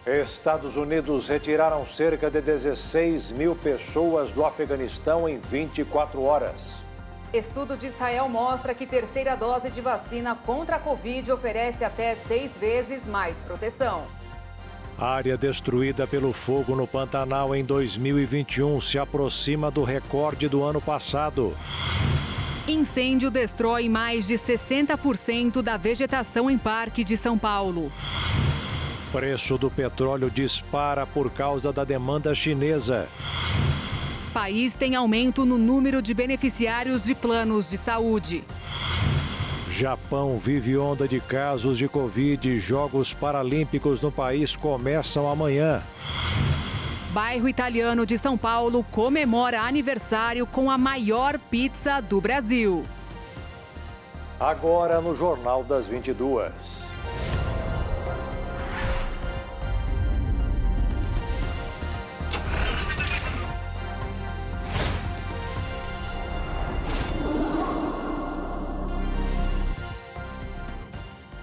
Estados Unidos retiraram cerca de 16 mil pessoas do Afeganistão em 24 horas. Estudo de Israel mostra que terceira dose de vacina contra a Covid oferece até 6 vezes mais proteção. Área destruída pelo fogo no Pantanal em 2021 se aproxima do recorde do ano passado. Incêndio destrói mais de 60% da vegetação em Parque de São Paulo. Preço do petróleo dispara por causa da demanda chinesa. País tem aumento no número de beneficiários de planos de saúde. Japão vive onda de casos de Covid. Jogos Paralímpicos no país começam amanhã. Bairro italiano de São Paulo comemora aniversário com a maior pizza do Brasil. Agora no Jornal das 22.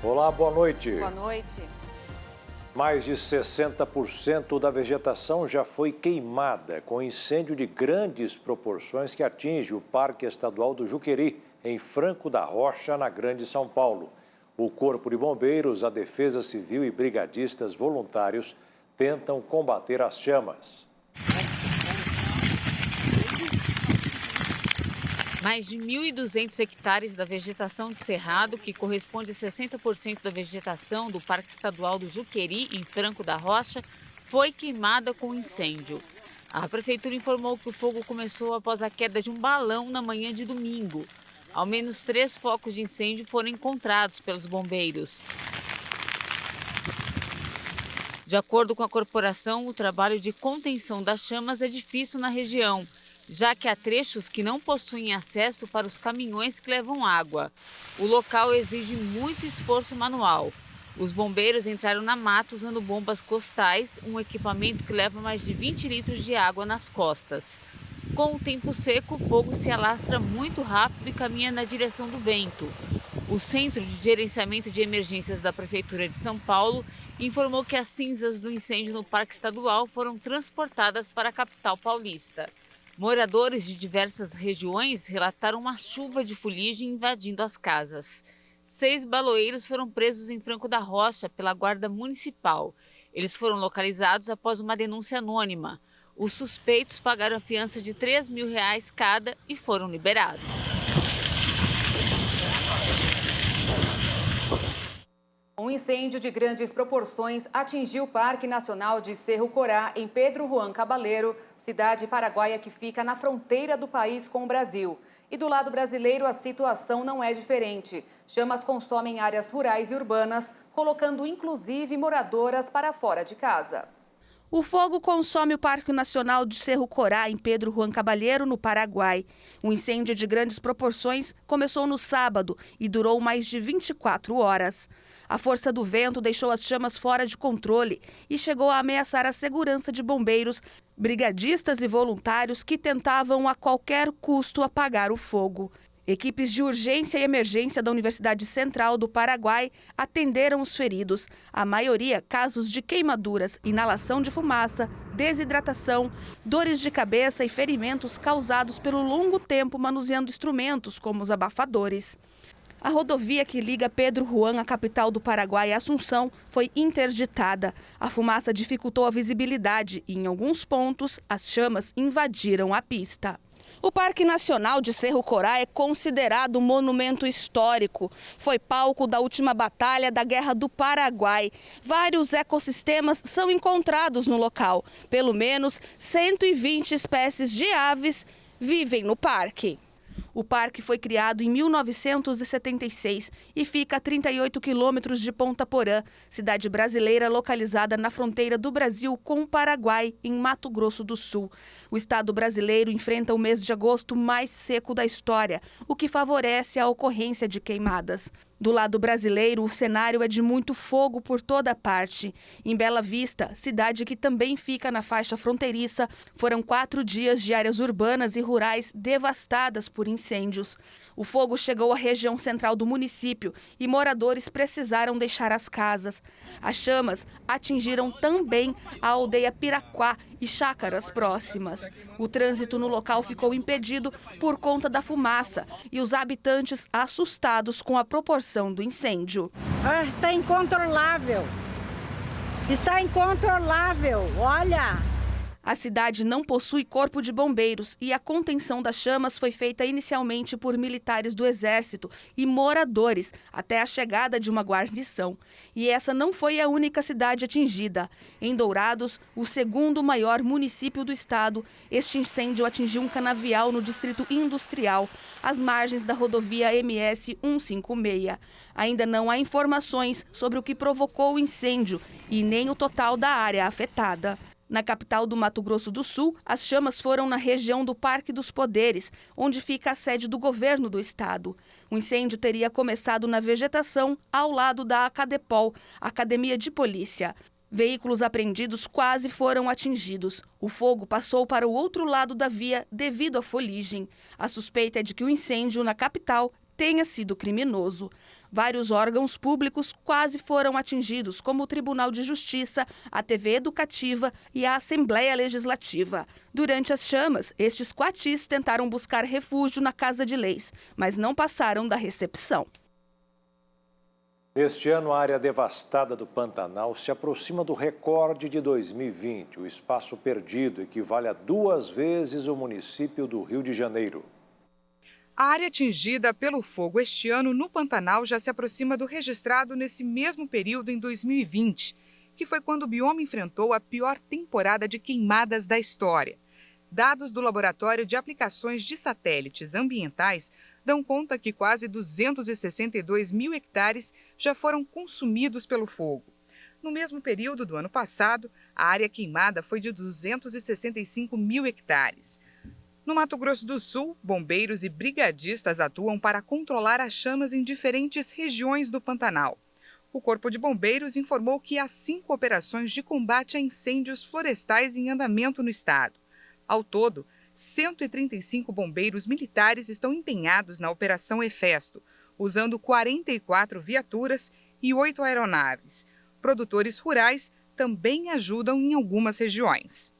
Olá, boa noite. Boa noite. Mais de 60% da vegetação já foi queimada com incêndio de grandes proporções que atinge o Parque Estadual do Juqueri, em Franco da Rocha, na Grande São Paulo. O Corpo de Bombeiros, a Defesa Civil e brigadistas voluntários tentam combater as chamas. Mais de 1.200 hectares da vegetação de cerrado, que corresponde a 60% da vegetação do Parque Estadual do Juqueri, em Franco da Rocha, foi queimada com incêndio. A Prefeitura informou que o fogo começou após a queda de um balão na manhã de domingo. Ao menos 3 focos de incêndio foram encontrados pelos bombeiros. De acordo com a corporação, o trabalho de contenção das chamas é difícil na região, já que há trechos que não possuem acesso para os caminhões que levam água. O local exige muito esforço manual. Os bombeiros entraram na mata usando bombas costais, um equipamento que leva mais de 20 litros de água nas costas. Com o tempo seco, o fogo se alastra muito rápido e caminha na direção do vento. O Centro de Gerenciamento de Emergências da Prefeitura de São Paulo informou que as cinzas do incêndio no Parque Estadual foram transportadas para a capital paulista. Moradores de diversas regiões relataram uma chuva de fuligem invadindo as casas. 6 baloeiros foram presos em Franco da Rocha pela Guarda Municipal. Eles foram localizados após uma denúncia anônima. Os suspeitos pagaram a fiança de R$ 3.000 cada e foram liberados. Um incêndio de grandes proporções atingiu o Parque Nacional de Cerro Corá, em Pedro Juan Cabaleiro, cidade paraguaia que fica na fronteira do país com o Brasil. E do lado brasileiro, a situação não é diferente. Chamas consomem áreas rurais e urbanas, colocando inclusive moradoras para fora de casa. O fogo consome o Parque Nacional de Cerro Corá, em Pedro Juan Cabaleiro, no Paraguai. O incêndio de grandes proporções começou no sábado e durou mais de 24 horas. A força do vento deixou as chamas fora de controle e chegou a ameaçar a segurança de bombeiros, brigadistas e voluntários que tentavam a qualquer custo apagar o fogo. Equipes de urgência e emergência da Universidade Central do Paraguai atenderam os feridos. A maioria, casos de queimaduras, inalação de fumaça, desidratação, dores de cabeça e ferimentos causados pelo longo tempo manuseando instrumentos, como os abafadores. A rodovia que liga Pedro Juan, a capital do Paraguai, a Assunção, foi interditada. A fumaça dificultou a visibilidade e, em alguns pontos, as chamas invadiram a pista. O Parque Nacional de Cerro Corá é considerado um monumento histórico. Foi palco da última batalha da Guerra do Paraguai. Vários ecossistemas são encontrados no local. Pelo menos 120 espécies de aves vivem no parque. O parque foi criado em 1976 e fica a 38 quilômetros de Ponta Porã, cidade brasileira localizada na fronteira do Brasil com o Paraguai, em Mato Grosso do Sul. O estado brasileiro enfrenta o mês de agosto mais seco da história, o que favorece a ocorrência de queimadas. Do lado brasileiro, o cenário é de muito fogo por toda parte. Em Bela Vista, cidade que também fica na faixa fronteiriça, foram 4 dias de áreas urbanas e rurais devastadas por incêndios. O fogo chegou à região central do município e moradores precisaram deixar as casas. As chamas atingiram também a aldeia Piraquá e chácaras próximas. O trânsito no local ficou impedido por conta da fumaça e os habitantes assustados com a proporção do incêndio. Está incontrolável. Está incontrolável, olha! A cidade não possui corpo de bombeiros e a contenção das chamas foi feita inicialmente por militares do Exército e moradores até a chegada de uma guarnição. E essa não foi a única cidade atingida. Em Dourados, o segundo maior município do estado, este incêndio atingiu um canavial no distrito industrial, às margens da rodovia MS 156. Ainda não há informações sobre o que provocou o incêndio e nem o total da área afetada. Na capital do Mato Grosso do Sul, as chamas foram na região do Parque dos Poderes, onde fica a sede do governo do estado. O incêndio teria começado na vegetação ao lado da Acadepol, Academia de Polícia. Veículos apreendidos quase foram atingidos. O fogo passou para o outro lado da via devido à fuligem. A suspeita é de que o incêndio na capital tenha sido criminoso. Vários órgãos públicos quase foram atingidos, como o Tribunal de Justiça, a TV Educativa e a Assembleia Legislativa. Durante as chamas, estes coatis tentaram buscar refúgio na Casa de Leis, mas não passaram da recepção. Este ano, a área devastada do Pantanal se aproxima do recorde de 2020. O espaço perdido equivale a 2 vezes o município do Rio de Janeiro. A área atingida pelo fogo este ano no Pantanal já se aproxima do registrado nesse mesmo período em 2020, que foi quando o bioma enfrentou a pior temporada de queimadas da história. Dados do Laboratório de Aplicações de Satélites Ambientais dão conta que quase 262 mil hectares já foram consumidos pelo fogo. No mesmo período do ano passado, a área queimada foi de 265 mil hectares. No Mato Grosso do Sul, bombeiros e brigadistas atuam para controlar as chamas em diferentes regiões do Pantanal. O Corpo de Bombeiros informou que há 5 operações de combate a incêndios florestais em andamento no estado. Ao todo, 135 bombeiros militares estão empenhados na Operação Hefesto, usando 44 viaturas e 8 aeronaves. Produtores rurais também ajudam em algumas regiões.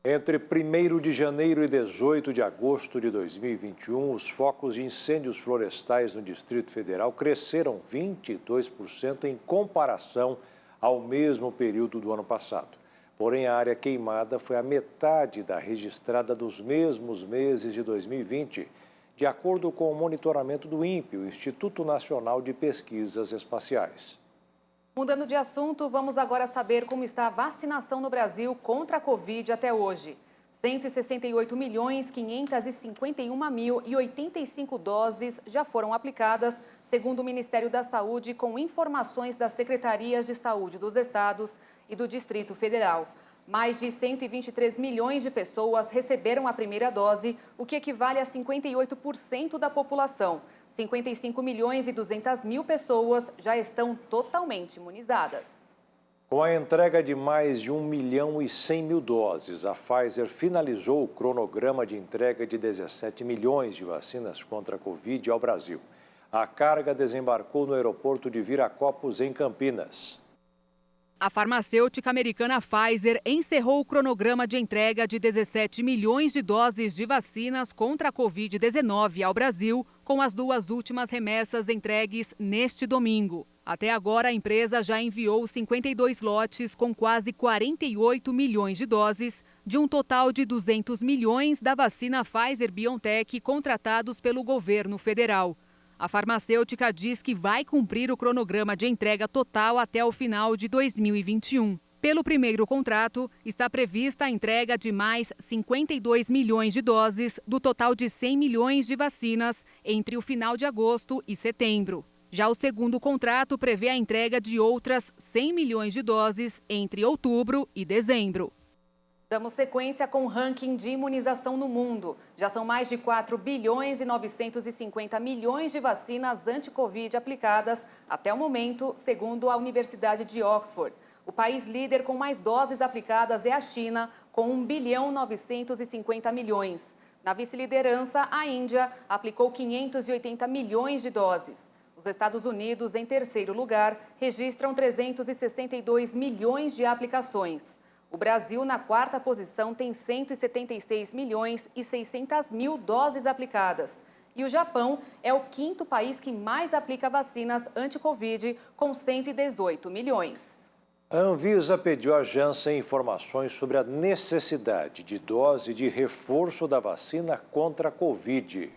Entre 1º de janeiro e 18 de agosto de 2021, os focos de incêndios florestais no Distrito Federal cresceram 22% em comparação ao mesmo período do ano passado. Porém, a área queimada foi a metade da registrada dos mesmos meses de 2020, de acordo com o monitoramento do INPE, o Instituto Nacional de Pesquisas Espaciais. Mudando de assunto, vamos agora saber como está a vacinação no Brasil contra a Covid até hoje. 168.551.085 doses já foram aplicadas, segundo o Ministério da Saúde, com informações das Secretarias de Saúde dos Estados e do Distrito Federal. Mais de 123 milhões de pessoas receberam a primeira dose, o que equivale a 58% da população. 55.200.000 pessoas já estão totalmente imunizadas. Com a entrega de mais de 1.100.000 doses, a Pfizer finalizou o cronograma de entrega de 17 milhões de vacinas contra a Covid ao Brasil. A carga desembarcou no aeroporto de Viracopos, em Campinas. A farmacêutica americana Pfizer encerrou o cronograma de entrega de 17 milhões de doses de vacinas contra a Covid-19 ao Brasil, com as 2 últimas remessas entregues neste domingo. Até agora, a empresa já enviou 52 lotes com quase 48 milhões de doses, de um total de 200 milhões da vacina Pfizer-BioNTech contratados pelo governo federal. A farmacêutica diz que vai cumprir o cronograma de entrega total até o final de 2021. Pelo primeiro contrato, está prevista a entrega de mais 52 milhões de doses, do total de 100 milhões de vacinas, entre o final de agosto e setembro. Já o segundo contrato prevê a entrega de outras 100 milhões de doses entre outubro e dezembro. Damos sequência com o ranking de imunização no mundo. Já são mais de 4 bilhões e 950 milhões de vacinas anti-Covid aplicadas até o momento, segundo a Universidade de Oxford. O país líder com mais doses aplicadas é a China, com 1 bilhão 950 milhões. Na vice-liderança, a Índia aplicou 580 milhões de doses. Os Estados Unidos, em terceiro lugar, registram 362 milhões de aplicações. O Brasil, na quarta posição, tem 176 milhões e 600 mil doses aplicadas. E o Japão é o quinto país que mais aplica vacinas anti-Covid, com 118 milhões. A Anvisa pediu à Janssen informações sobre a necessidade de dose de reforço da vacina contra a Covid.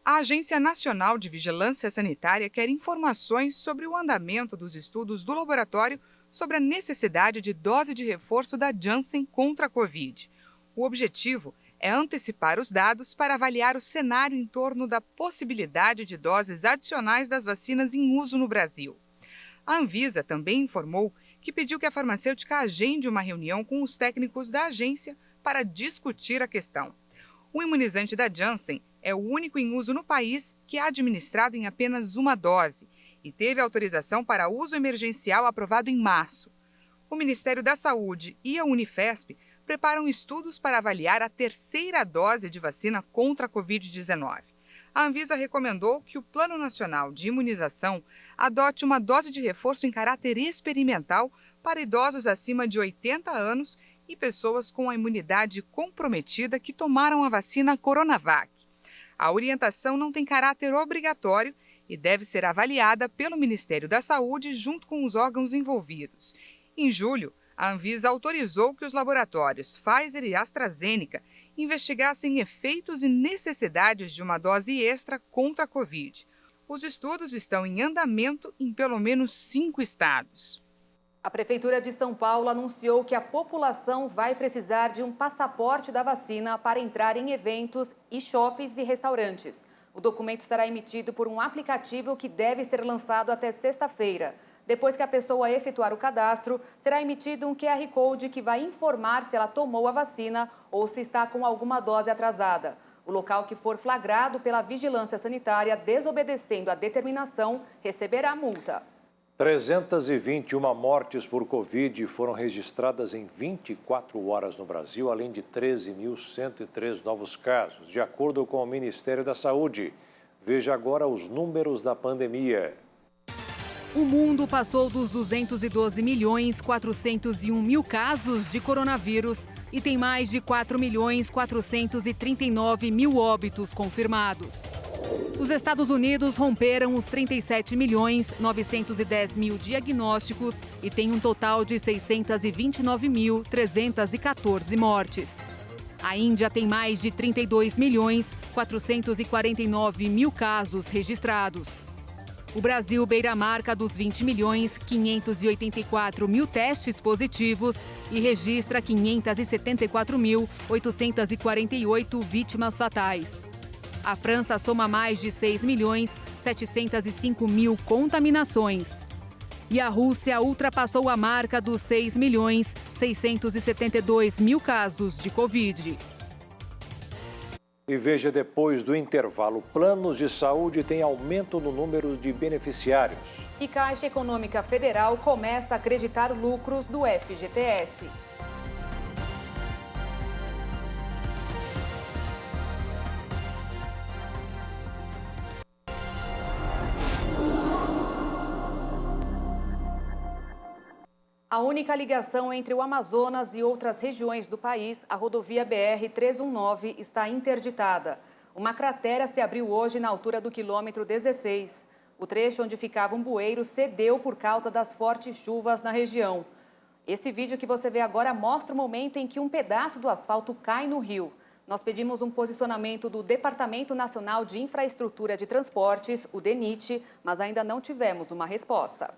A Agência Nacional de Vigilância Sanitária quer informações sobre o andamento dos estudos do laboratório sobre a necessidade de dose de reforço da Janssen contra a Covid. O objetivo é antecipar os dados para avaliar o cenário em torno da possibilidade de doses adicionais das vacinas em uso no Brasil. A Anvisa também informou que pediu que a farmacêutica agende uma reunião com os técnicos da agência para discutir a questão. O imunizante da Janssen é o único em uso no país que é administrado em apenas uma dose e teve autorização para uso emergencial aprovado em março. O Ministério da Saúde e a Unifesp preparam estudos para avaliar a terceira dose de vacina contra a Covid-19. A Anvisa recomendou que o Plano Nacional de Imunização adote uma dose de reforço em caráter experimental para idosos acima de 80 anos e pessoas com a imunidade comprometida que tomaram a vacina Coronavac. A orientação não tem caráter obrigatório e deve ser avaliada pelo Ministério da Saúde junto com os órgãos envolvidos. Em julho, a Anvisa autorizou que os laboratórios Pfizer e AstraZeneca investigassem efeitos e necessidades de uma dose extra contra a Covid. Os estudos estão em andamento em pelo menos 5 estados. A Prefeitura de São Paulo anunciou que a população vai precisar de um passaporte da vacina para entrar em eventos e shoppings e restaurantes. O documento será emitido por um aplicativo que deve ser lançado até sexta-feira. Depois que a pessoa efetuar o cadastro, será emitido um QR Code que vai informar se ela tomou a vacina ou se está com alguma dose atrasada. O local que for flagrado pela vigilância sanitária desobedecendo a determinação receberá multa. 321 mortes por Covid foram registradas em 24 horas no Brasil, além de 13.103 novos casos, de acordo com o Ministério da Saúde. Veja agora os números da pandemia. O mundo passou dos 212.401.000 casos de coronavírus e tem mais de 4.439.000 óbitos confirmados. Os Estados Unidos romperam os 37.910.000 diagnósticos e tem um total de 629.314 mortes. A Índia tem mais de 32.449.000 casos registrados. O Brasil beira a marca dos 20.584.000 testes positivos e registra 574.848 vítimas fatais. A França soma mais de 6.705.000 contaminações. E a Rússia ultrapassou a marca dos 6.672.000 casos de Covid. E veja depois do intervalo, planos de saúde têm aumento no número de beneficiários. E Caixa Econômica Federal começa a acreditar lucros do FGTS. A única ligação entre o Amazonas e outras regiões do país, a rodovia BR-319, está interditada. Uma cratera se abriu hoje na altura do quilômetro 16. O trecho onde ficava um bueiro cedeu por causa das fortes chuvas na região. Esse vídeo que você vê agora mostra o momento em que um pedaço do asfalto cai no rio. Nós pedimos um posicionamento do Departamento Nacional de Infraestrutura de Transportes, o DENIT, mas ainda não tivemos uma resposta.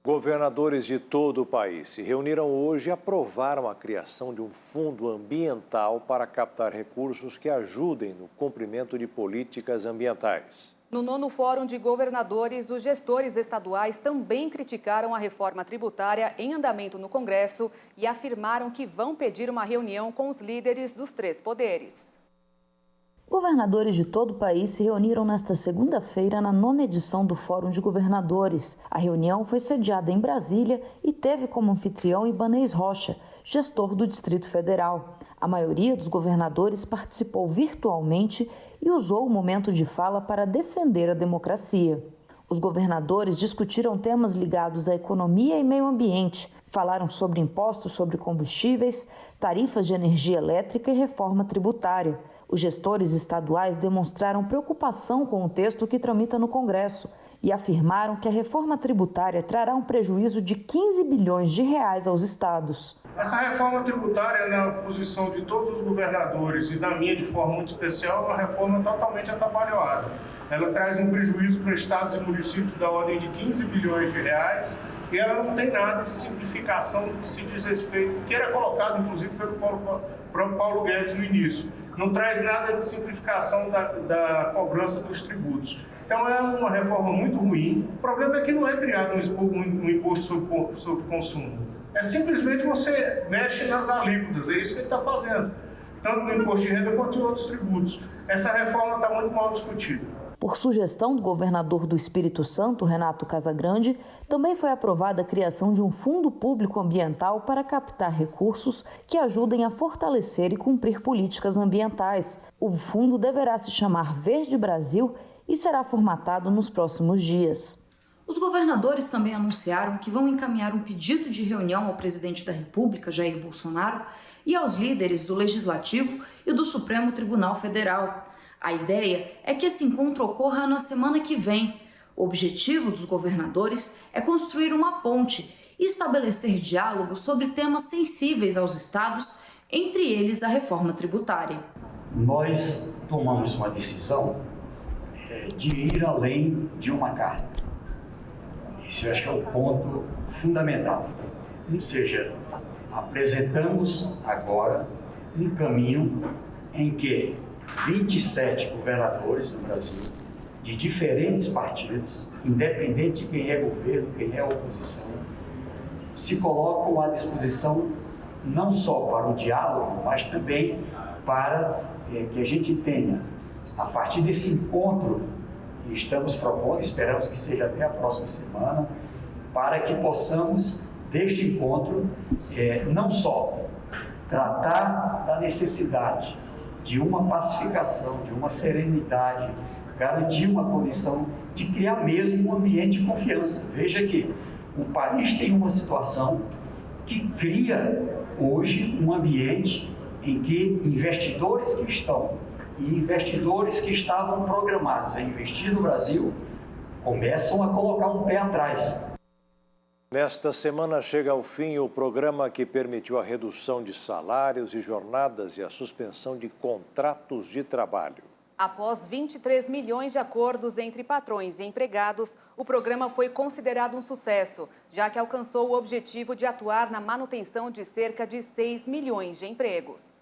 Governadores de todo o país se reuniram hoje e aprovaram a criação de um fundo ambiental para captar recursos que ajudem no cumprimento de políticas ambientais. No 9º Fórum de Governadores, os gestores estaduais também criticaram a reforma tributária em andamento no Congresso e afirmaram que vão pedir uma reunião com os líderes dos 3 poderes. Governadores de todo o país se reuniram nesta segunda-feira na 9ª edição do Fórum de Governadores. A reunião foi sediada em Brasília e teve como anfitrião Ibanez Rocha, gestor do Distrito Federal. A maioria dos governadores participou virtualmente e usou o momento de fala para defender a democracia. Os governadores discutiram temas ligados à economia e meio ambiente, falaram sobre impostos sobre combustíveis, tarifas de energia elétrica e reforma tributária. Os gestores estaduais demonstraram preocupação com o texto que tramita no Congresso e afirmaram que a reforma tributária trará um prejuízo de 15 bilhões de reais aos estados. Essa reforma tributária, na posição de todos os governadores e da minha de forma muito especial, é uma reforma totalmente atabalhoada. Ela traz um prejuízo para estados e municípios da ordem de 15 bilhões de reais e ela não tem nada de simplificação no que se diz respeito, que era colocado inclusive pelo próprio Paulo Guedes no início. Não traz nada de simplificação da cobrança dos tributos. Então é uma reforma muito ruim. O problema é que não é criado um imposto sobre consumo. É simplesmente você mexe nas alíquotas, é isso que ele está fazendo. Tanto no imposto de renda quanto em outros tributos. Essa reforma está muito mal discutida. Por sugestão do governador do Espírito Santo, Renato Casagrande, também foi aprovada a criação de um fundo público ambiental para captar recursos que ajudem a fortalecer e cumprir políticas ambientais. O fundo deverá se chamar Verde Brasil e será formatado nos próximos dias. Os governadores também anunciaram que vão encaminhar um pedido de reunião ao presidente da República, Jair Bolsonaro, e aos líderes do Legislativo e do Supremo Tribunal Federal. A ideia é que esse encontro ocorra na semana que vem. O objetivo dos governadores é construir uma ponte e estabelecer diálogos sobre temas sensíveis aos estados, entre eles a reforma tributária. Nós tomamos uma decisão de ir além de uma carta. Esse eu acho que é o ponto fundamental. Ou seja, apresentamos agora um caminho em que 27 governadores do Brasil, de diferentes partidos, independente de quem é governo, quem é oposição, se colocam à disposição não só para o diálogo, mas também para que a gente tenha, a partir desse encontro que estamos propondo, esperamos que seja até a próxima semana, para que possamos, deste encontro, não só tratar da necessidade de uma pacificação, de uma serenidade, garantir uma condição de criar mesmo um ambiente de confiança. Veja que o país tem uma situação que cria hoje um ambiente em que investidores que estão e investidores que estavam programados a investir no Brasil começam a colocar um pé atrás. Nesta semana chega ao fim o programa que permitiu a redução de salários e jornadas e a suspensão de contratos de trabalho. Após 23 milhões de acordos entre patrões e empregados, o programa foi considerado um sucesso, já que alcançou o objetivo de atuar na manutenção de cerca de 6 milhões de empregos.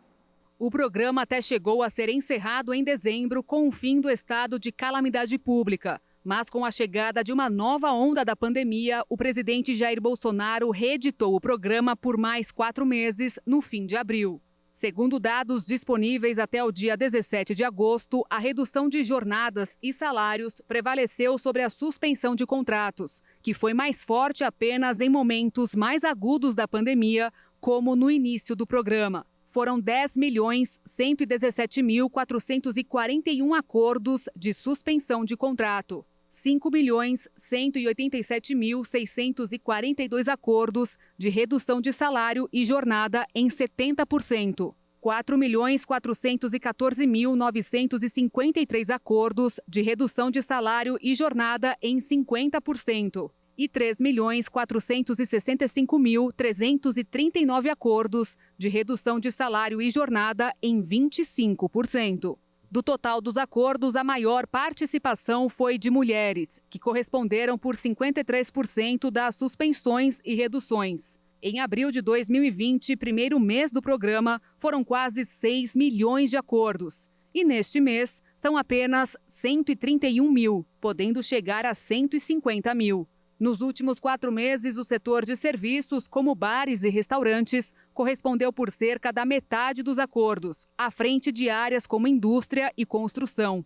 O programa até chegou a ser encerrado em dezembro com o fim do estado de calamidade pública. Mas com a chegada de uma nova onda da pandemia, o presidente Jair Bolsonaro reeditou o programa por mais 4 meses no fim de abril. Segundo dados disponíveis até o dia 17 de agosto, a redução de jornadas e salários prevaleceu sobre a suspensão de contratos, que foi mais forte apenas em momentos mais agudos da pandemia, como no início do programa. Foram 10.117.441 acordos de suspensão de contrato. 5.187.642 acordos de redução de salário e jornada em 70%. 4.414.953 acordos de redução de salário e jornada em 50%. E 3.465.339 acordos de redução de salário e jornada em 25%. Do total dos acordos, a maior participação foi de mulheres, que corresponderam por 53% das suspensões e reduções. Em abril de 2020, primeiro mês do programa, foram quase 6 milhões de acordos. E neste mês, são apenas 131 mil, podendo chegar a 150 mil. Nos últimos 4 meses, o setor de serviços, como bares e restaurantes, correspondeu por cerca da metade dos acordos, à frente de áreas como indústria e construção.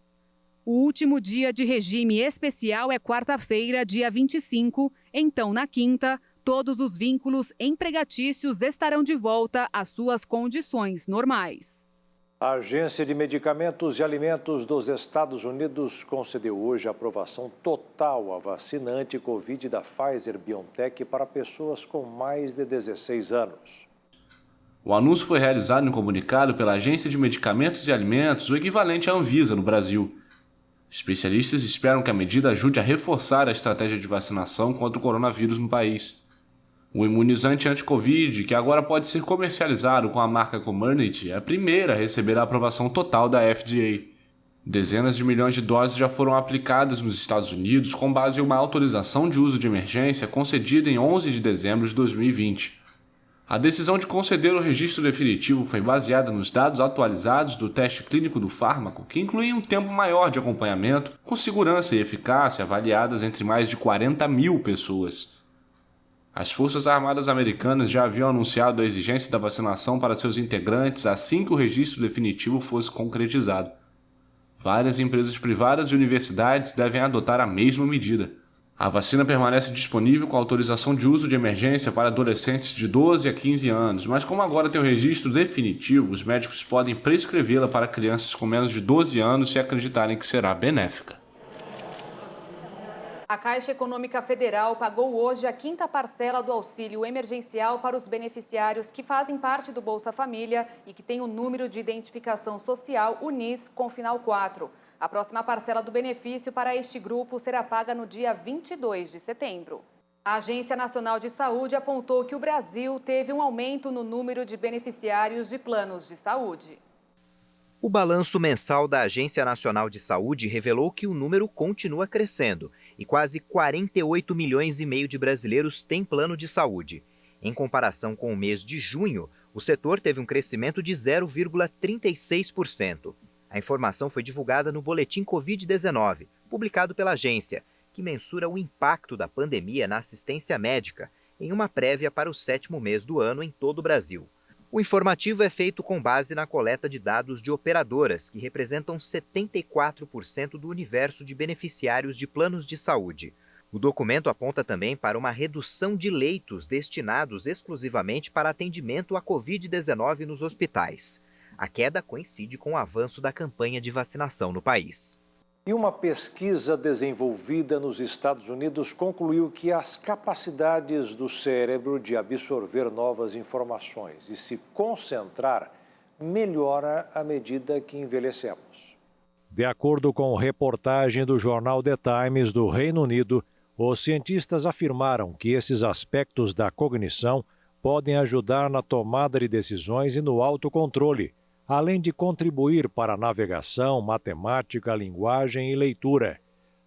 O último dia de regime especial é quarta-feira, dia 25, então na quinta, todos os vínculos empregatícios estarão de volta às suas condições normais. A Agência de Medicamentos e Alimentos dos Estados Unidos concedeu hoje a aprovação total à vacina anti-Covid da Pfizer-BioNTech para pessoas com mais de 16 anos. O anúncio foi realizado em comunicado pela Agência de Medicamentos e Alimentos, o equivalente à Anvisa no Brasil. Especialistas esperam que a medida ajude a reforçar a estratégia de vacinação contra o coronavírus no país. O imunizante anti-Covid, que agora pode ser comercializado com a marca Comirnaty, é a primeira a receber a aprovação total da FDA. Dezenas de milhões de doses já foram aplicadas nos Estados Unidos com base em uma autorização de uso de emergência concedida em 11 de dezembro de 2020. A decisão de conceder o registro definitivo foi baseada nos dados atualizados do teste clínico do fármaco, que incluía um tempo maior de acompanhamento, com segurança e eficácia avaliadas entre mais de 40 mil pessoas. As Forças Armadas Americanas já haviam anunciado a exigência da vacinação para seus integrantes assim que o registro definitivo fosse concretizado. Várias empresas privadas e universidades devem adotar a mesma medida. A vacina permanece disponível com autorização de uso de emergência para adolescentes de 12 a 15 anos, mas como agora tem o registro definitivo, os médicos podem prescrevê-la para crianças com menos de 12 anos se acreditarem que será benéfica. A Caixa Econômica Federal pagou hoje a 5ª parcela do auxílio emergencial para os beneficiários que fazem parte do Bolsa Família e que têm o número de identificação social UNIS com final 4. A próxima parcela do benefício para este grupo será paga no dia 22 de setembro. A Agência Nacional de Saúde apontou que o Brasil teve um aumento no número de beneficiários de planos de saúde. O balanço mensal da Agência Nacional de Saúde revelou que o número continua crescendo e quase 48 milhões e meio de brasileiros têm plano de saúde. Em comparação com o mês de junho, o setor teve um crescimento de 0,36%. A informação foi divulgada no Boletim Covid-19, publicado pela agência, que mensura o impacto da pandemia na assistência médica, em uma prévia para o 7º mês do ano em todo o Brasil. O informativo é feito com base na coleta de dados de operadoras, que representam 74% do universo de beneficiários de planos de saúde. O documento aponta também para uma redução de leitos destinados exclusivamente para atendimento à Covid-19 nos hospitais. A queda coincide com o avanço da campanha de vacinação no país. E uma pesquisa desenvolvida nos Estados Unidos concluiu que as capacidades do cérebro de absorver novas informações e se concentrar melhora à medida que envelhecemos. De acordo com reportagem do jornal The Times do Reino Unido, os cientistas afirmaram que esses aspectos da cognição podem ajudar na tomada de decisões e no autocontrole, além de contribuir para a navegação, matemática, linguagem e leitura.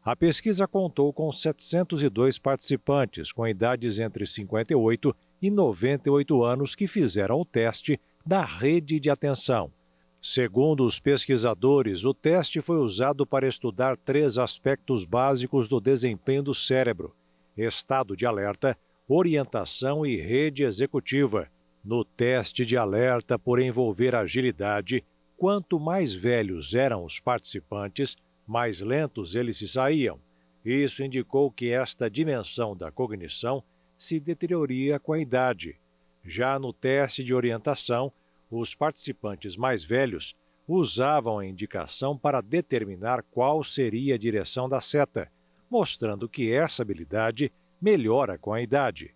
A pesquisa contou com 702 participantes com idades entre 58 e 98 anos que fizeram o teste da rede de atenção. Segundo os pesquisadores, o teste foi usado para estudar 3 aspectos básicos do desempenho do cérebro: estado de alerta, orientação e rede executiva. No teste de alerta por envolver agilidade, quanto mais velhos eram os participantes, mais lentos eles se saíam. Isso indicou que esta dimensão da cognição se deterioraria com a idade. Já no teste de orientação, os participantes mais velhos usavam a indicação para determinar qual seria a direção da seta, mostrando que essa habilidade melhora com a idade.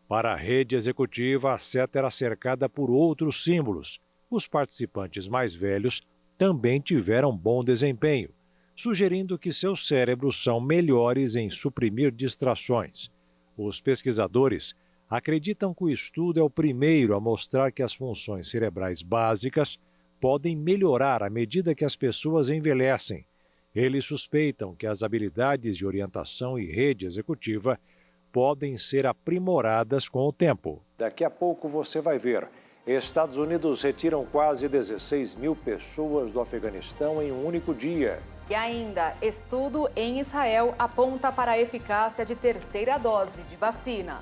Para a rede executiva, a seta era cercada por outros símbolos. Os participantes mais velhos também tiveram bom desempenho, sugerindo que seus cérebros são melhores em suprimir distrações. Os pesquisadores acreditam que o estudo é o primeiro a mostrar que as funções cerebrais básicas podem melhorar à medida que as pessoas envelhecem. Eles suspeitam que as habilidades de orientação e rede executiva podem ser aprimoradas com o tempo. Daqui a pouco você vai ver. Estados Unidos retiram quase 16 mil pessoas do Afeganistão em um único dia. E ainda, estudo em Israel aponta para a eficácia de terceira dose de vacina.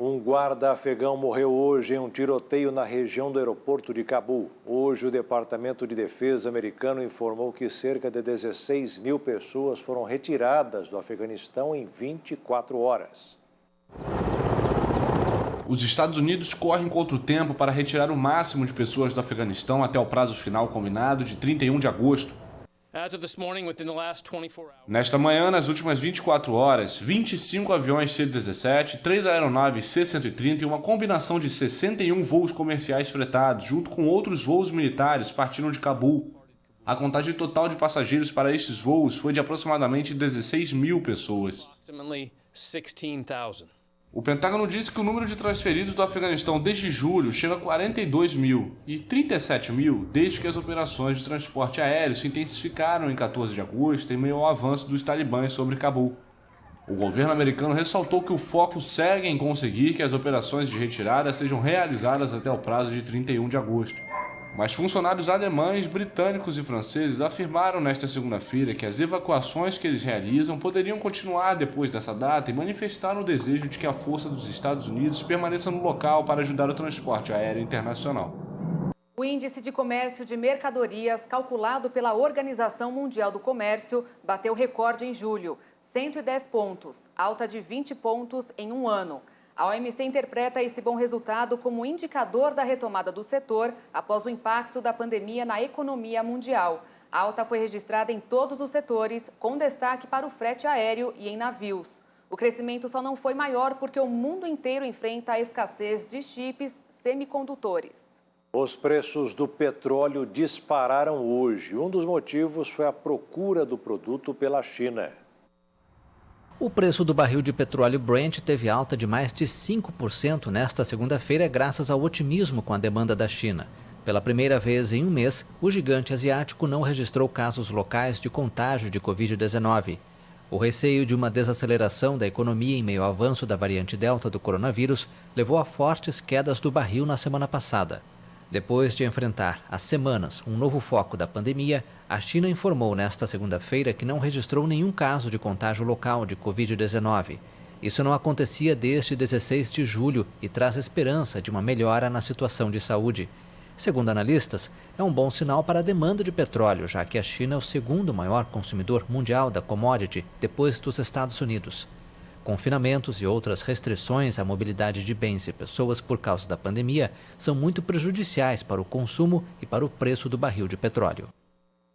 Um guarda afegão morreu hoje em um tiroteio na região do aeroporto de Cabul. Hoje, o Departamento de Defesa americano informou que cerca de 16 mil pessoas foram retiradas do Afeganistão em 24 horas. Os Estados Unidos correm contra o tempo para retirar o máximo de pessoas do Afeganistão até o prazo final combinado de 31 de agosto. Nesta manhã, nas últimas 24 horas, 25 aviões C-17, 3 aeronaves C-130 e uma combinação de 61 voos comerciais fretados, junto com outros voos militares, partiram de Cabul. A contagem total de passageiros para estes voos foi de aproximadamente 16 mil pessoas. O Pentágono disse que o número de transferidos do Afeganistão desde julho chega a 42 mil e 37 mil desde que as operações de transporte aéreo se intensificaram em 14 de agosto em meio ao avanço dos talibãs sobre Cabul. O governo americano ressaltou que o foco segue em conseguir que as operações de retirada sejam realizadas até o prazo de 31 de agosto. Mas funcionários alemães, britânicos e franceses afirmaram nesta segunda-feira que as evacuações que eles realizam poderiam continuar depois dessa data e manifestaram o desejo de que a força dos Estados Unidos permaneça no local para ajudar o transporte aéreo internacional. O índice de comércio de mercadorias, calculado pela Organização Mundial do Comércio, bateu recorde em julho, 110 pontos, alta de 20 pontos em um ano. A OMC interpreta esse bom resultado como indicador da retomada do setor após o impacto da pandemia na economia mundial. A alta foi registrada em todos os setores, com destaque para o frete aéreo e em navios. O crescimento só não foi maior porque o mundo inteiro enfrenta a escassez de chips semicondutores. Os preços do petróleo dispararam hoje. Um dos motivos foi a procura do produto pela China. O preço do barril de petróleo Brent teve alta de mais de 5% nesta segunda-feira graças ao otimismo com a demanda da China. Pela primeira vez em um mês, o gigante asiático não registrou casos locais de contágio de Covid-19. O receio de uma desaceleração da economia em meio ao avanço da variante Delta do coronavírus levou a fortes quedas do barril na semana passada. Depois de enfrentar há semanas um novo foco da pandemia, a China informou nesta segunda-feira que não registrou nenhum caso de contágio local de Covid-19. Isso não acontecia desde 16 de julho e traz esperança de uma melhora na situação de saúde. Segundo analistas, é um bom sinal para a demanda de petróleo, já que a China é o segundo maior consumidor mundial da commodity, depois dos Estados Unidos. Confinamentos e outras restrições à mobilidade de bens e pessoas por causa da pandemia são muito prejudiciais para o consumo e para o preço do barril de petróleo.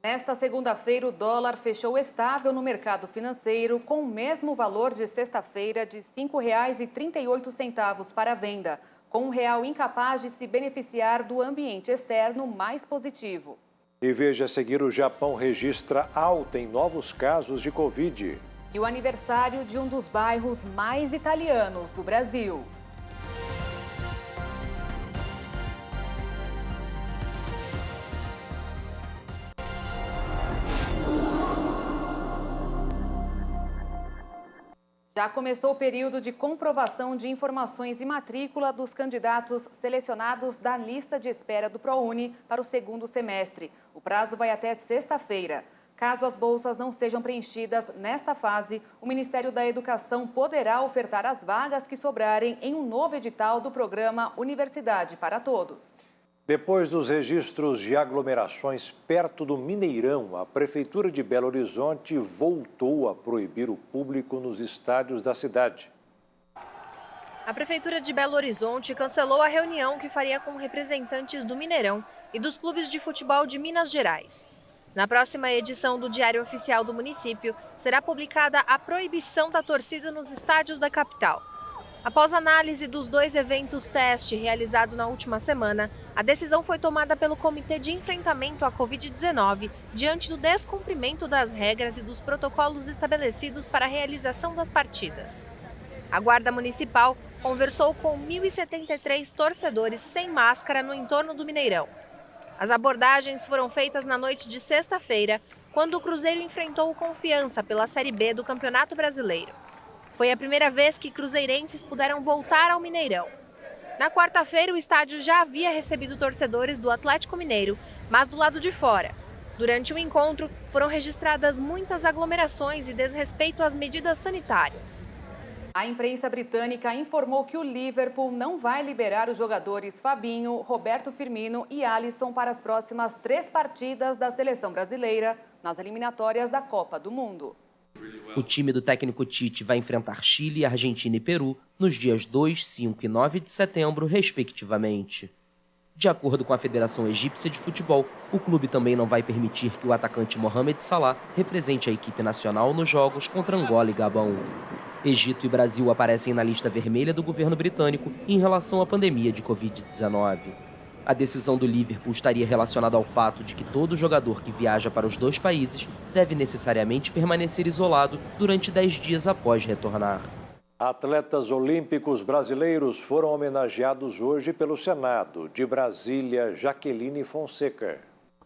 Nesta segunda-feira, o dólar fechou estável no mercado financeiro, com o mesmo valor de sexta-feira de R$ 5,38 para a venda, com um real incapaz de se beneficiar do ambiente externo mais positivo. E veja a seguir, o Japão registra alta em novos casos de Covid. E o aniversário de um dos bairros mais italianos do Brasil. Já começou o período de comprovação de informações e matrícula dos candidatos selecionados da lista de espera do ProUni para o segundo semestre. O prazo vai até sexta-feira. Caso as bolsas não sejam preenchidas nesta fase, o Ministério da Educação poderá ofertar as vagas que sobrarem em um novo edital do programa Universidade para Todos. Depois dos registros de aglomerações perto do Mineirão, a Prefeitura de Belo Horizonte voltou a proibir o público nos estádios da cidade. A Prefeitura de Belo Horizonte cancelou a reunião que faria com representantes do Mineirão e dos clubes de futebol de Minas Gerais. Na próxima edição do Diário Oficial do município, será publicada a proibição da torcida nos estádios da capital. Após análise dos 2 eventos teste realizado na última semana, a decisão foi tomada pelo Comitê de Enfrentamento à Covid-19, diante do descumprimento das regras e dos protocolos estabelecidos para a realização das partidas. A Guarda Municipal conversou com 1.073 torcedores sem máscara no entorno do Mineirão. As abordagens foram feitas na noite de sexta-feira, quando o Cruzeiro enfrentou o Confiança pela Série B do Campeonato Brasileiro. Foi a primeira vez que cruzeirenses puderam voltar ao Mineirão. Na quarta-feira, o estádio já havia recebido torcedores do Atlético Mineiro, mas do lado de fora. Durante o encontro, foram registradas muitas aglomerações e desrespeito às medidas sanitárias. A imprensa britânica informou que o Liverpool não vai liberar os jogadores Fabinho, Roberto Firmino e Alisson para as próximas 3 partidas da seleção brasileira nas eliminatórias da Copa do Mundo. O time do técnico Tite vai enfrentar Chile, Argentina e Peru nos dias 2, 5 e 9 de setembro, respectivamente. De acordo com a Federação Egípcia de Futebol, o clube também não vai permitir que o atacante Mohamed Salah represente a equipe nacional nos jogos contra Angola e Gabão. Egito e Brasil aparecem na lista vermelha do governo britânico em relação à pandemia de Covid-19. A decisão do Liverpool estaria relacionada ao fato de que todo jogador que viaja para os 2 países deve necessariamente permanecer isolado durante 10 dias após retornar. Atletas olímpicos brasileiros foram homenageados hoje pelo Senado. De Brasília, Jaqueline Fonseca.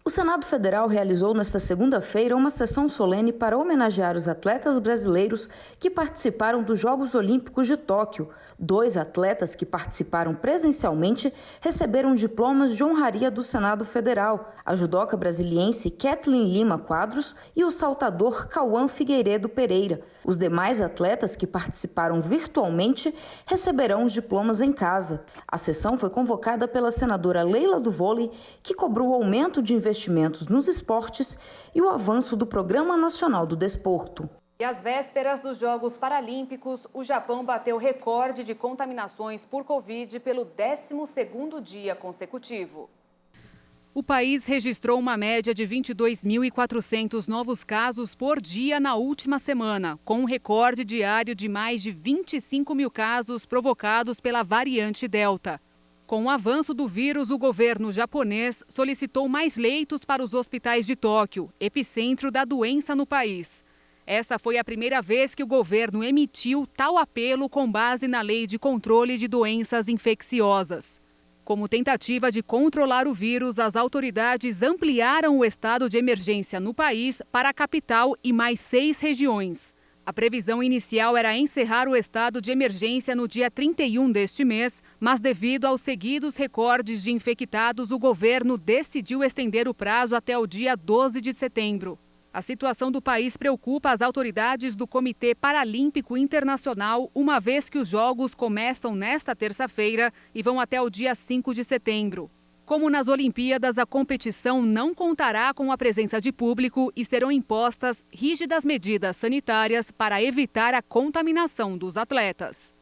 O Senado Federal realizou nesta segunda-feira uma sessão solene para homenagear os atletas brasileiros que participaram dos Jogos Olímpicos de Tóquio. 2 atletas que participaram presencialmente receberam diplomas de honraria do Senado Federal: a judoca brasiliense Kathleen Lima Quadros e o saltador Cauã Figueiredo Pereira. Os demais atletas que participaram virtualmente receberão os diplomas em casa. A sessão foi convocada pela senadora Leila do Vôlei, que cobrou o aumento de investimentos nos esportes e o avanço do Programa Nacional do Desporto. E às vésperas dos Jogos Paralímpicos, o Japão bateu recorde de contaminações por Covid pelo 12º dia consecutivo. O país registrou uma média de 22.400 novos casos por dia na última semana, com um recorde diário de mais de 25 mil casos provocados pela variante Delta. Com o avanço do vírus, o governo japonês solicitou mais leitos para os hospitais de Tóquio, epicentro da doença no país. Essa foi a primeira vez que o governo emitiu tal apelo com base na Lei de Controle de Doenças Infecciosas. Como tentativa de controlar o vírus, as autoridades ampliaram o estado de emergência no país para a capital e mais 6 regiões. A previsão inicial era encerrar o estado de emergência no dia 31 deste mês, mas devido aos seguidos recordes de infectados, o governo decidiu estender o prazo até o dia 12 de setembro. A situação do país preocupa as autoridades do Comitê Paralímpico Internacional, uma vez que os Jogos começam nesta terça-feira e vão até o dia 5 de setembro. Como nas Olimpíadas, a competição não contará com a presença de público e serão impostas rígidas medidas sanitárias para evitar a contaminação dos atletas.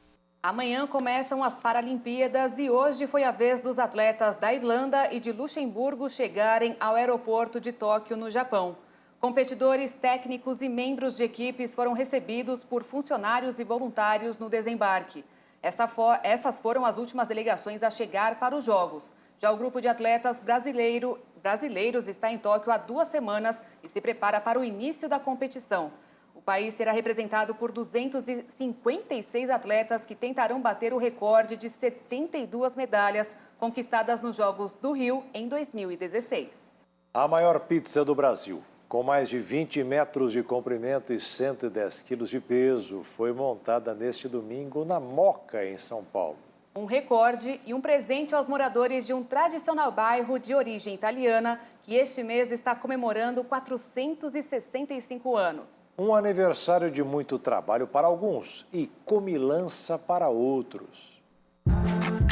Amanhã começam as Paralimpíadas e hoje foi a vez dos atletas da Irlanda e de Luxemburgo chegarem ao aeroporto de Tóquio, no Japão. Competidores, técnicos e membros de equipes foram recebidos por funcionários e voluntários no desembarque. Essas foram as últimas delegações a chegar para os Jogos. Já o grupo de atletas brasileiros está em Tóquio há 2 semanas e se prepara para o início da competição. O país será representado por 256 atletas que tentarão bater o recorde de 72 medalhas conquistadas nos Jogos do Rio em 2016. A maior pizza do Brasil, com mais de 20 metros de comprimento e 110 quilos de peso, foi montada neste domingo na Moca, em São Paulo. Um recorde e um presente aos moradores de um tradicional bairro de origem italiana, que este mês está comemorando 465 anos. Um aniversário de muito trabalho para alguns e comilança para outros.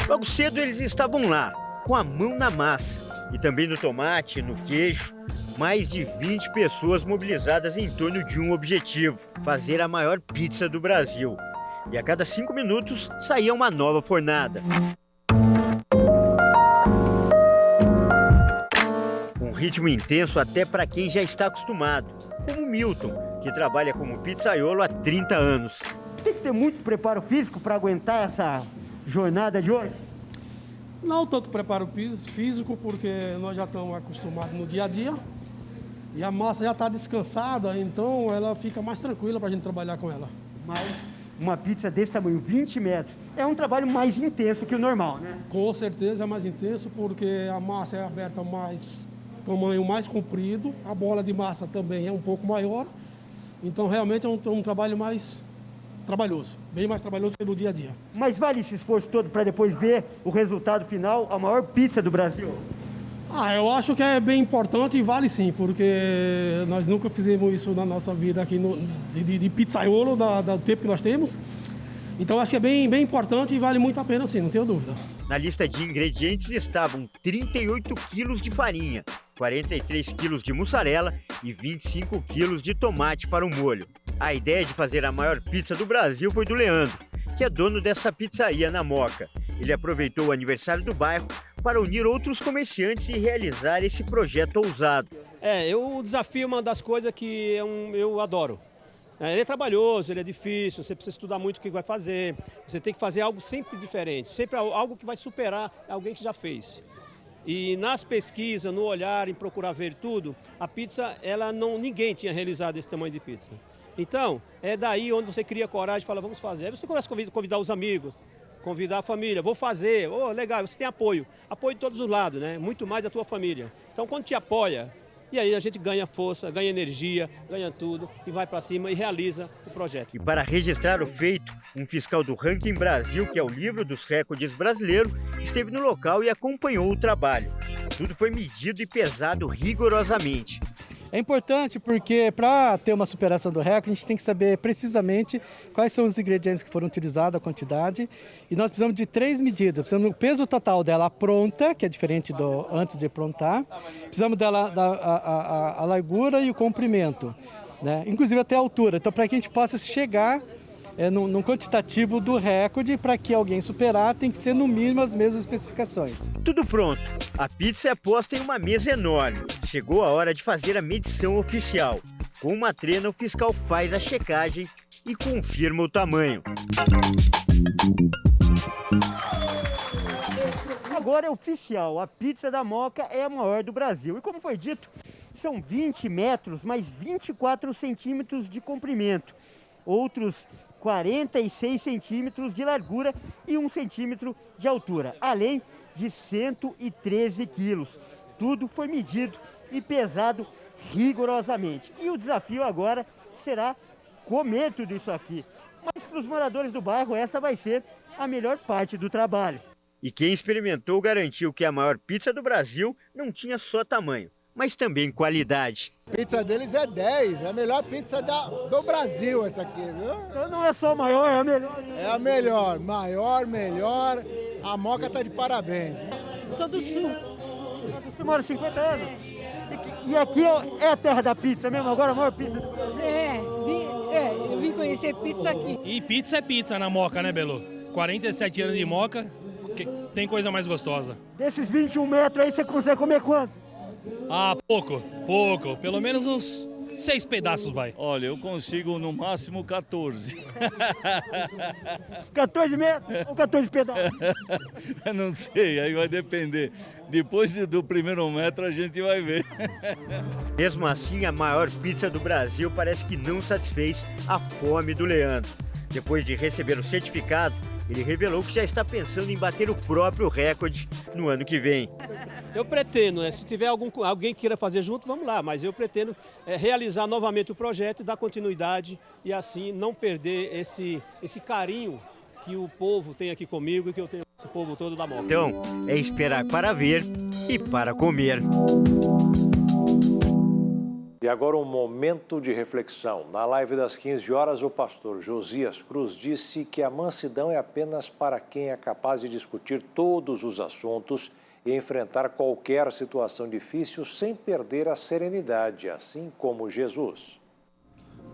Logo cedo eles estavam lá, com a mão na massa, e também no tomate, no queijo. Mais de 20 pessoas mobilizadas em torno de um objetivo: fazer a maior pizza do Brasil. E a cada 5 minutos saía uma nova fornada. Um ritmo intenso até para quem já está acostumado, como Milton, que trabalha como pizzaiolo há 30 anos. Tem que ter muito preparo físico para aguentar essa jornada de hoje? Não tanto preparo físico, porque nós já estamos acostumados no dia a dia. E a massa já está descansada, então ela fica mais tranquila para a gente trabalhar com ela. Mas uma pizza desse tamanho, 20 metros, é um trabalho mais intenso que o normal, né? Com certeza é mais intenso, porque a massa é aberta tamanho mais comprido, a bola de massa também é um pouco maior, então realmente é um trabalho mais trabalhoso, bem mais trabalhoso que no dia a dia. Mas vale esse esforço todo para depois ver o resultado final, a maior pizza do Brasil? Eu acho que é bem importante e vale sim, porque nós nunca fizemos isso na nossa vida aqui de pizzaiolo, do tempo que nós temos. Então acho que é bem importante e vale muito a pena sim, não tenho dúvida. Na lista de ingredientes estavam 38 quilos de farinha, 43 quilos de mussarela e 25 quilos de tomate para o molho. A ideia de fazer a maior pizza do Brasil foi do Leandro, que é dono dessa pizzaria na Moca. Ele aproveitou o aniversário do bairro para unir outros comerciantes e realizar esse projeto ousado. O desafio é uma das coisas que eu adoro. Ele é trabalhoso, ele é difícil, você precisa estudar muito o que vai fazer, você tem que fazer algo sempre diferente, sempre algo que vai superar alguém que já fez. E nas pesquisas, no olhar, em procurar ver tudo, a pizza, ninguém tinha realizado esse tamanho de pizza. Então, é daí onde você cria coragem e fala, vamos fazer. Aí você começa a convidar os amigos, convidar a família, vou fazer, legal, você tem apoio de todos os lados, né? Muito mais da tua família. Então, quando te apoia, e aí a gente ganha força, ganha energia, ganha tudo e vai para cima e realiza o projeto. E para registrar o feito, um fiscal do Ranking Brasil, que é o livro dos recordes brasileiro, esteve no local e acompanhou o trabalho. Tudo foi medido e pesado rigorosamente. É importante porque para ter uma superação do recorde, a gente tem que saber precisamente quais são os ingredientes que foram utilizados, a quantidade. E nós precisamos de 3 medidas. Precisamos do peso total dela pronta, que é diferente do antes de prontar. Precisamos dela a largura e o comprimento, né? Inclusive até a altura. Então, para que a gente possa chegar num quantitativo do recorde, para que alguém superar, tem que ser no mínimo as mesmas especificações. Tudo pronto. A pizza é posta em uma mesa enorme. Chegou a hora de fazer a medição oficial. Com uma trena, o fiscal faz a checagem e confirma o tamanho. Agora é oficial, a pizza da Moca é a maior do Brasil. E como foi dito, são 20 metros mais 24 centímetros de comprimento. Outros 46 centímetros de largura e 1 centímetro de altura, além de 113 quilos. Tudo foi medido e pesado rigorosamente. E o desafio agora será comer tudo isso aqui. Mas para os moradores do bairro, essa vai ser a melhor parte do trabalho. E quem experimentou garantiu que a maior pizza do Brasil não tinha só tamanho, mas também qualidade. A pizza deles é 10, é a melhor pizza do Brasil essa aqui, viu? Então não é só a maior, é a melhor. É a melhor, melhor. A Moca tá de parabéns. Eu sou do Sul. Você mora 50 anos. E aqui é a terra da pizza mesmo, agora a maior pizza do Brasil. Eu vim conhecer pizza aqui. E pizza é pizza na Moca, né, Belo? 47 anos de Moca, tem coisa mais gostosa. Desses 21 metros aí, você consegue comer quanto? Pouco. Pelo menos uns 6 pedaços vai. Olha, eu consigo no máximo 14. 14 metros ou 14 pedaços? Não sei, aí vai depender. Depois do primeiro metro a gente vai ver. Mesmo assim, a maior pizza do Brasil parece que não satisfez a fome do Leandro. Depois de receber o certificado, ele revelou que já está pensando em bater o próprio recorde no ano que vem. Eu pretendo, se tiver alguém que queira fazer junto, vamos lá, mas eu pretendo realizar novamente o projeto e dar continuidade e assim não perder esse carinho que o povo tem aqui comigo e que eu tenho com esse povo todo da Moca. Então, é esperar para ver e para comer. E agora um momento de reflexão. Na live das 15 horas, o pastor Josias Cruz disse que a mansidão é apenas para quem é capaz de discutir todos os assuntos e enfrentar qualquer situação difícil sem perder a serenidade, assim como Jesus.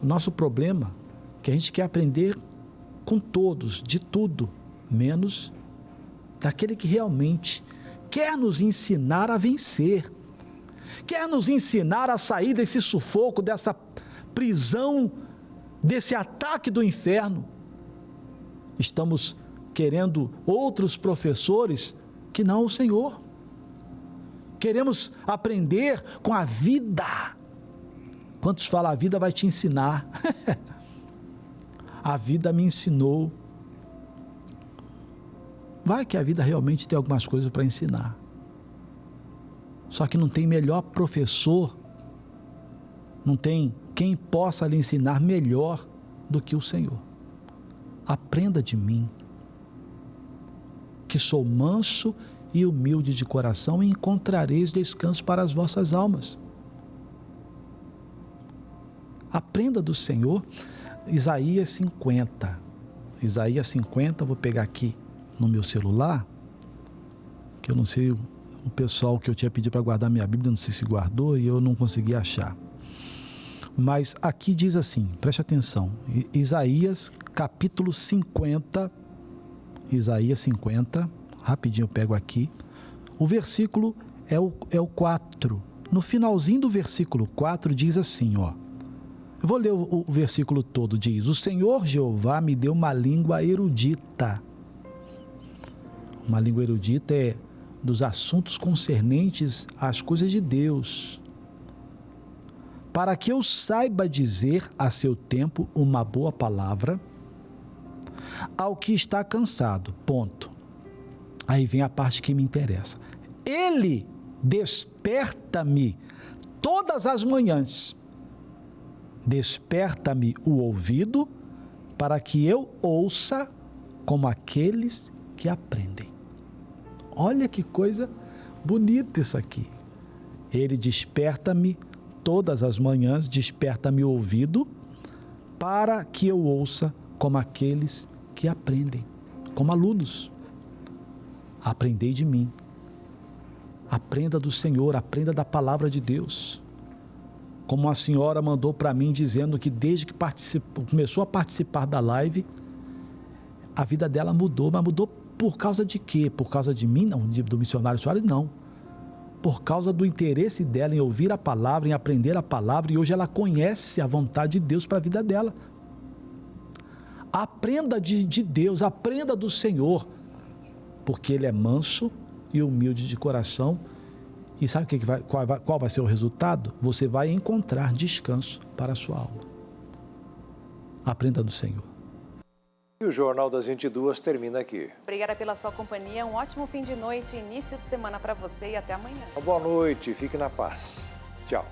O nosso problema é que a gente quer aprender com todos, de tudo, menos daquele que realmente quer nos ensinar a vencer. Quer nos ensinar a sair desse sufoco, dessa prisão, desse ataque do inferno. Estamos querendo outros professores que não o Senhor. Queremos aprender com a vida. Quantos falam a vida vai te ensinar? A vida me ensinou. Vai que a vida realmente tem algumas coisas para ensinar. Só que não tem melhor professor, não tem quem possa lhe ensinar melhor do que o Senhor. Aprenda de mim, que sou manso e humilde de coração, e encontrareis descanso para as vossas almas. Aprenda do Senhor. Isaías 50. Isaías 50, vou pegar aqui no meu celular, que eu não sei, o pessoal que eu tinha pedido para guardar minha Bíblia, não sei se guardou e eu não consegui achar. Mas aqui diz assim, preste atenção, Isaías capítulo 50, Isaías 50, rapidinho eu pego aqui, o versículo é o 4. No finalzinho do versículo 4 diz assim, ó. Eu vou ler o versículo todo, diz: o Senhor Jeová me deu uma língua erudita. Uma língua erudita é dos assuntos concernentes às coisas de Deus, para que eu saiba dizer a seu tempo uma boa palavra ao que está cansado. Ponto. Aí vem a parte que me interessa. Ele desperta-me todas as manhãs. Desperta-me o ouvido para que eu ouça como aqueles que aprendem. Olha que coisa bonita isso aqui. Ele desperta-me todas as manhãs, desperta-me o ouvido para que eu ouça como aqueles que aprendem, como alunos. Aprendei de mim. Aprenda do Senhor, aprenda da palavra de Deus. Como a senhora mandou para mim dizendo que desde que começou a participar da live, a vida dela mudou. Mas mudou por causa de quê? Por causa de mim? Não, do missionário Soares, não. Por causa do interesse dela em ouvir a palavra, em aprender a palavra, e hoje ela conhece a vontade de Deus para a vida dela. Aprenda de Deus, aprenda do Senhor, porque Ele é manso e humilde de coração. E sabe qual vai ser o resultado? Você vai encontrar descanso para a sua alma. Aprenda do Senhor. E o Jornal das 22 termina aqui. Obrigada pela sua companhia, um ótimo fim de noite, início de semana para você e até amanhã. Boa noite, fique na paz. Tchau.